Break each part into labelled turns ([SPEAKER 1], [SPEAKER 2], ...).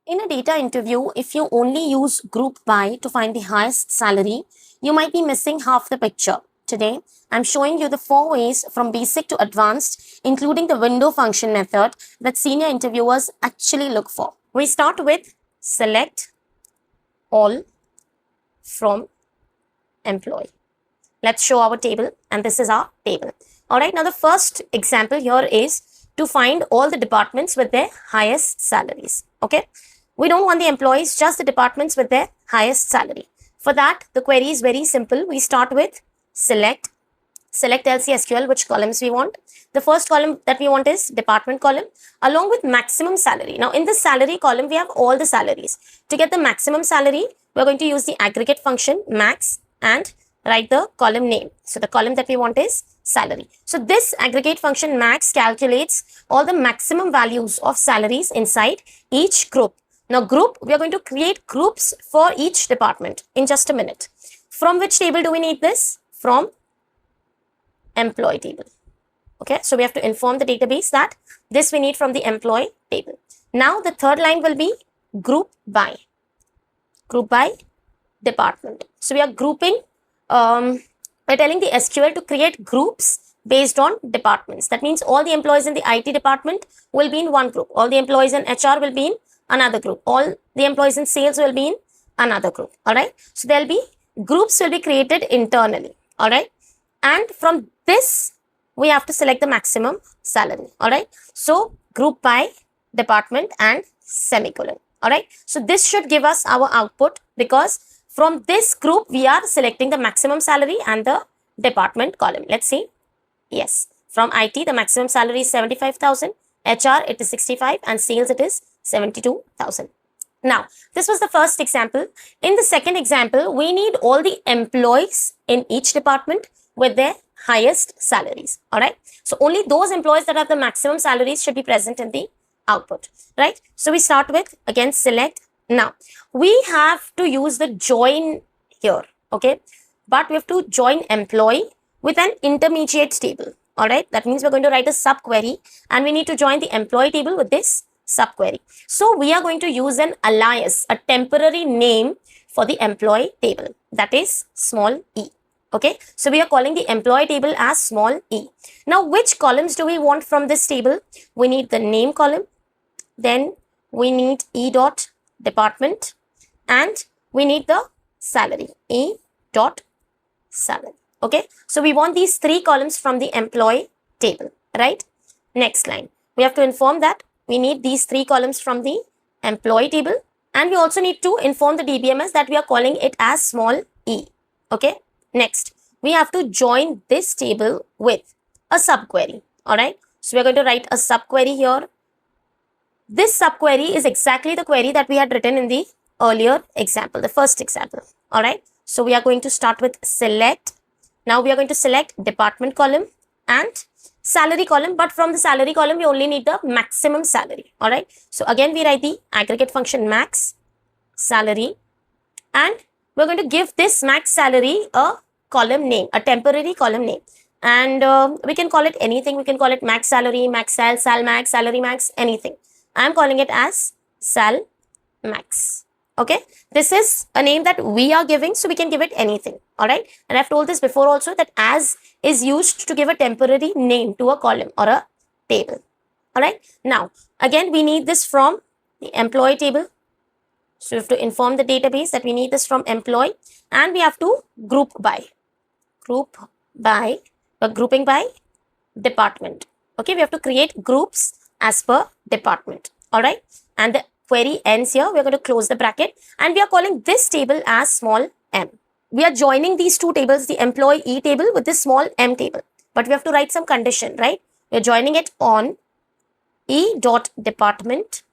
[SPEAKER 1] In a data interview, if you only use group by to find the highest salary, you might be missing half the picture. Today, I'm showing you the 4 ways from basic to advanced, including the window function method that senior interviewers actually look for. We start with select all from employee. Let's show our table, and this is our table. All right, now the first example here is to find all the departments with their highest salaries. Okay, we don't want the employees, just the departments with their highest salary. For that, the query is very simple. We start with select LCSQL, which columns we want. The first column that we want is department column along with maximum salary. Now in the salary column, we have all the salaries. To get the maximum salary, we're going to use the aggregate function max and write the column name. So the column that we want is salary. So this aggregate function max calculates all the maximum values of salaries inside each group. Now group, we are going to create groups for each department in just a minute. From which table do we need this? From employee table. Okay, so we have to inform the database that this we need from the employee table. Now the third line will be group by department. So we are grouping, we're telling the SQL to create groups based on departments. That means all the employees in the IT department will be in one group. All the employees in HR will be in another group. All the employees in sales will be in another group. All right. So there'll be groups will be created internally. All right. And from this, we have to select the maximum salary. All right. So group by department and semicolon. All right. So this should give us our output because from this group, we are selecting the maximum salary and the department column. Let's see. Yes. From IT, the maximum salary is 75,000. HR, it is 65, and sales, it is 72,000. Now, this was the first example. In the second example, we need all the employees in each department with their highest salaries. All right. So only those employees that have the maximum salaries should be present in the output. Right. So we start with, again, select. Now, we have to use the join here. Okay. But we have to join employee with an intermediate table. All right. That means we're going to write a subquery and we need to join the employee table with this subquery. So we are going to use an alias, a temporary name for the employee table. That is small e. Okay. So we are calling the employee table as small e. Now, which columns do we want from this table? We need the name column. Then we need e dot department and we need the salary, e dot salary. Okay, so we want these 3 columns from the employee table, right? Next line, we have to inform that we need these 3 columns from the employee table and we also need to inform the DBMS that we are calling it as small e. Okay, next, we have to join this table with a subquery. All right, so we are going to write a subquery here. This subquery is exactly the query that we had written in the earlier example, the first example. All right, so we are going to start with select. Now we are going to select department column and salary column, but from the salary column, we only need the maximum salary. All right. So again, we write the aggregate function max salary and we're going to give this max salary a column name, a temporary column name. And we can call it anything. We can call it max salary, max sal max, salary max, anything. I'm calling it as sal max. Okay, this is a name that we are giving, so we can give it anything. All right, and I've told this before also that as is used to give a temporary name to a column or a table. All right, now again we need this from the employee table. So we have to inform the database that we need this from employee and we have to group by grouping by department. Okay, we have to create groups as per department. All right, and the query ends here. We're going to close the bracket and we are calling this table as small m. We are joining these 2 tables, the employee e table with this small m table, but we have to write some condition, right? We're joining it on e dot department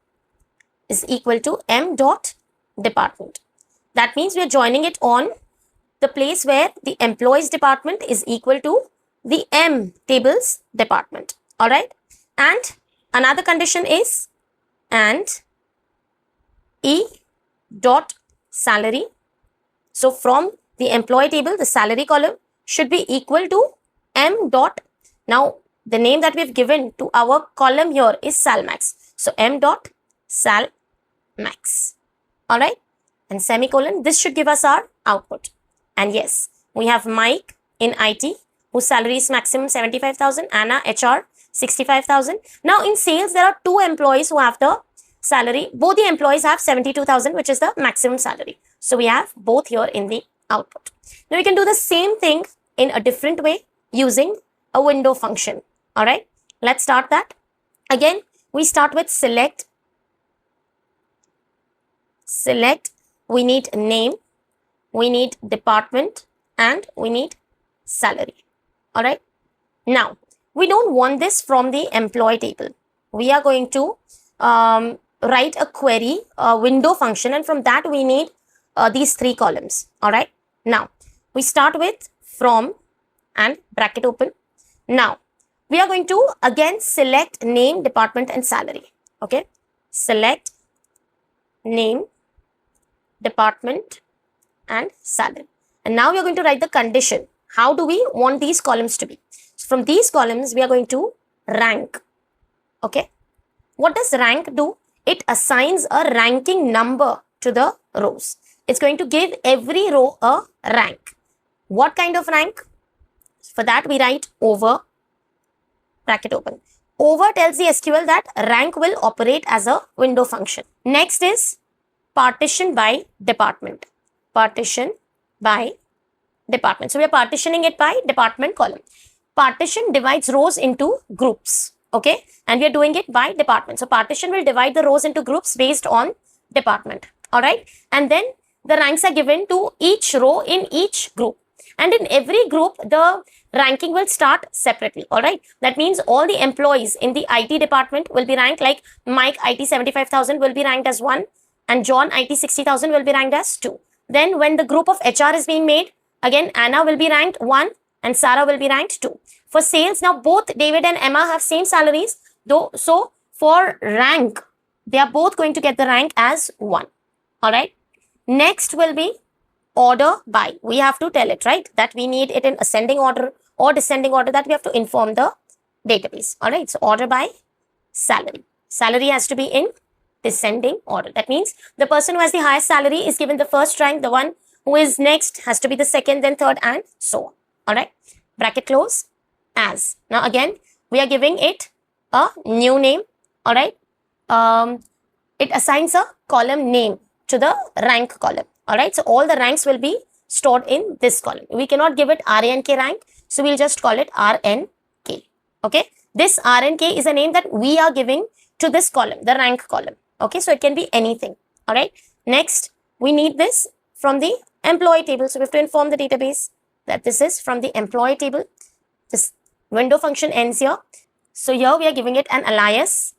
[SPEAKER 1] is equal to m dot department. That means we are joining it on the place where the employees department is equal to the m tables department. All right. And another condition is and e dot salary. So from the employee table, the salary column should be equal to m dot. Now the name that we've given to our column here is salmax. So m dot sal max. All right. And semicolon, this should give us our output. And yes, we have Mike in IT, whose salary is maximum 75,000, Anna HR 65,000. Now in sales, there are two employees who have the salary. Both the employees have 72,000, which is the maximum salary. So we have both here in the output. Now we can do the same thing in a different way using a window function. All right, let's start that. Again, we start with select. We need name, we need department, and we need salary. All right. Now, we don't want this from the employee table. We are going to write a query, a window function, and from that we need these three columns. All right. Now, we start with from and bracket open. Now, we are going to again select name, department, and salary. Okay. Select name, department, and salary. And now we are going to write the condition. How do we want these columns to be? So from these columns, we are going to rank. Okay. What does rank do? It assigns a ranking number to the rows. It's going to give every row a rank. What kind of rank? For that, we write over, bracket open. Over tells the SQL that rank will operate as a window function. Next is partition by department. Partition by department. So we are partitioning it by department column. Partition divides rows into groups. Okay. And we are doing it by department. So partition will divide the rows into groups based on department. All right. And then the ranks are given to each row in each group. And in every group, the ranking will start separately. All right. That means all the employees in the IT department will be ranked, like Mike IT 75,000 will be ranked as 1. And John IT 60,000 will be ranked as 2. Then when the group of HR is being made, again Anna will be ranked 1 and Sarah will be ranked 2. For sales, now both David and Emma have same salaries, though. So for rank, they are both going to get the rank as 1. All right. Next will be order by. We have to tell it, right, that we need it in ascending order or descending order, that we have to inform the database. All right. So order by salary. Salary has to be in descending order. That means the person who has the highest salary is given the first rank, the one who is next has to be the second, then third, and so on. All right. Bracket close. As. Now again, we are giving it a new name. All right. It assigns a column name to the rank column. All right. So all the ranks will be stored in this column. We cannot give it RNK rank. So we'll just call it RNK. Okay. This RNK is a name that we are giving to this column, the rank column. Okay. So it can be anything. All right. Next, we need this from the employee table. So we have to inform the database that this is from the employee table. This window function ends here. So here we are giving it an alias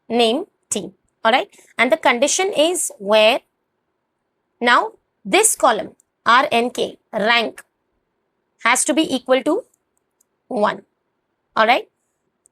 [SPEAKER 1] name T. All right. And the condition is where now this column RNK rank has to be equal to 1. All right.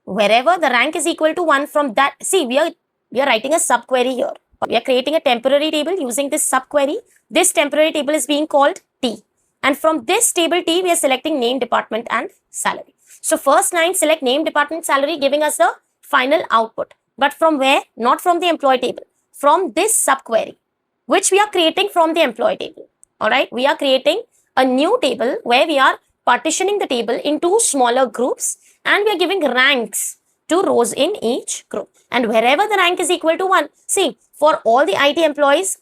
[SPEAKER 1] Wherever the rank is equal to 1, from that, see, we are writing a subquery here. We are creating a temporary table using this subquery. This temporary table is being called T. And from this table T, we are selecting name, department, and salary. So first line, select name, department, salary, giving us the final output. But from where? Not from the employee table. From this subquery, which we are creating from the employee table. All right. We are creating a new table where we are partitioning the table into smaller groups, and we are giving ranks to rows in each group. And wherever the rank is equal to 1, see, for all the IT employees,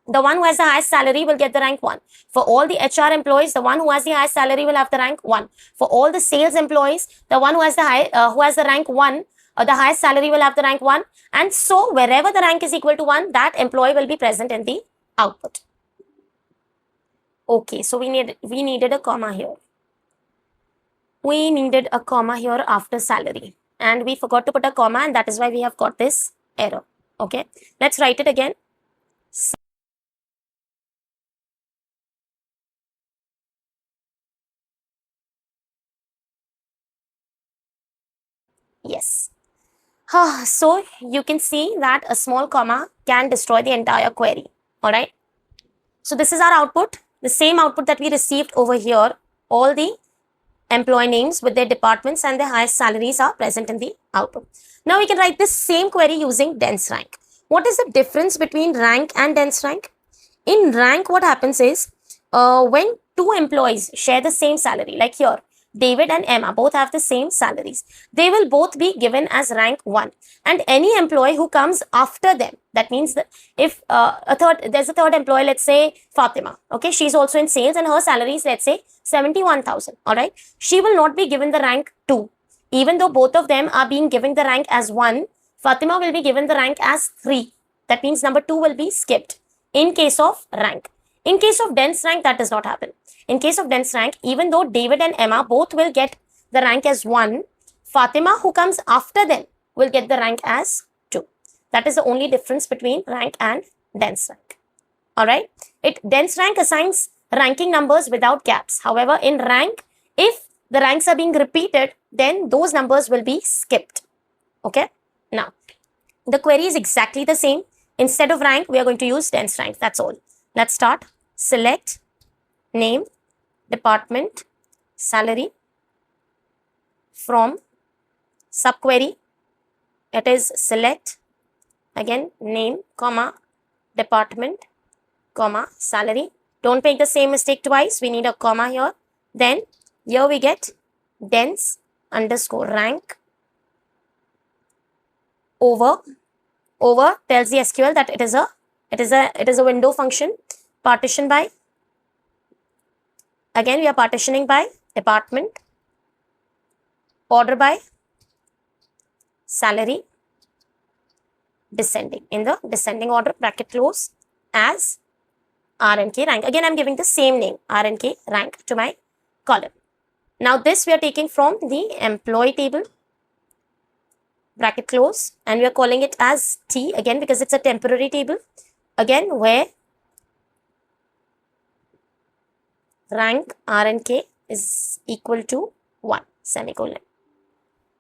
[SPEAKER 1] the one who has the highest salary will get the rank 1. For all the HR employees, the one who has the highest salary will have the rank 1. For all the sales employees, the one who has the rank 1, the highest salary will have the rank 1. And so wherever the rank is equal to 1, that employee will be present in the output. Okay, so we needed a comma here. We needed a comma here after salary, and we forgot to put a comma, and that is why we have got this error. Okay, let's write it again. Yes. So you can see that a small comma can destroy the entire query. All right. So this is our output, the same output that we received over here. All the employee names with their departments and their highest salaries are present in the output. Now we can write this same query using dense rank. What is the difference between rank and dense rank? In rank, what happens is when two employees share the same salary, like here, David and Emma both have the same salaries, they will both be given as rank 1. And any employee who comes after them, that means that if there's a third employee, let's say Fatima, okay, she's also in sales and her salary is, let's say, 71,000, all right, she will not be given the rank 2. Even though both of them are being given the rank as 1, Fatima will be given the rank as 3. That means number 2 will be skipped in case of rank. In case of dense rank, that does not happen. In case of dense rank, even though David and Emma both will get the rank as 1, Fatima, who comes after them, will get the rank as 2. That is the only difference between rank and dense rank. Alright? Dense rank assigns ranking numbers without gaps. However, in rank, if the ranks are being repeated, then those numbers will be skipped. Okay? Now, the query is exactly the same. Instead of rank, we are going to use dense rank. That's all. Let's start. Select name, department, salary from subquery. It is select again name, comma, department, comma, salary. Don't make the same mistake twice. We need a comma here. Then here we get dense underscore rank over tells the SQL that it is a window function. Partition by, again we are partitioning by department, order by salary, descending, in the descending order, bracket close, as RNK rank. Again I am giving the same name, RNK rank, to my column. Now this we are taking from the employee table, bracket close, and we are calling it as T again because it's a temporary table, again where rank RNK is equal to 1, semicolon.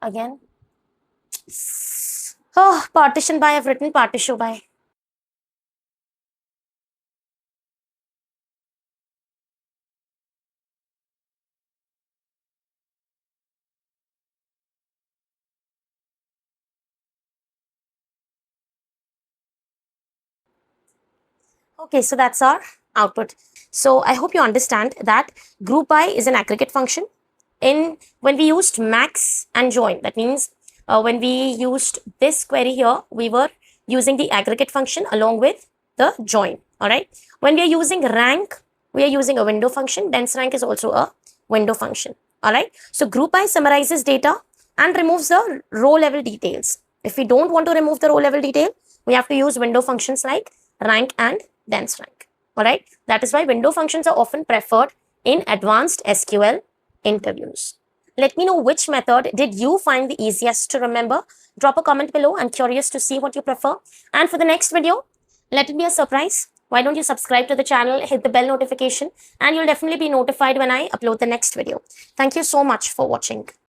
[SPEAKER 1] Again, partition by, I've written partition by. Okay, so that's our output. So I hope you understand that group by is an aggregate function. When we used max and join, that means when we used this query here, we were using the aggregate function along with the join. All right. When we are using rank, we are using a window function. Dense rank is also a window function. All right. So group by summarizes data and removes the row level details. If we don't want to remove the row level detail, we have to use window functions like rank and dense rank. Alright, that is why window functions are often preferred in advanced SQL interviews. Let me know which method did you find the easiest to remember. Drop a comment below. I'm curious to see what you prefer. And for the next video, let it be a surprise. Why don't you subscribe to the channel, hit the bell notification, and you'll definitely be notified when I upload the next video. Thank you so much for watching.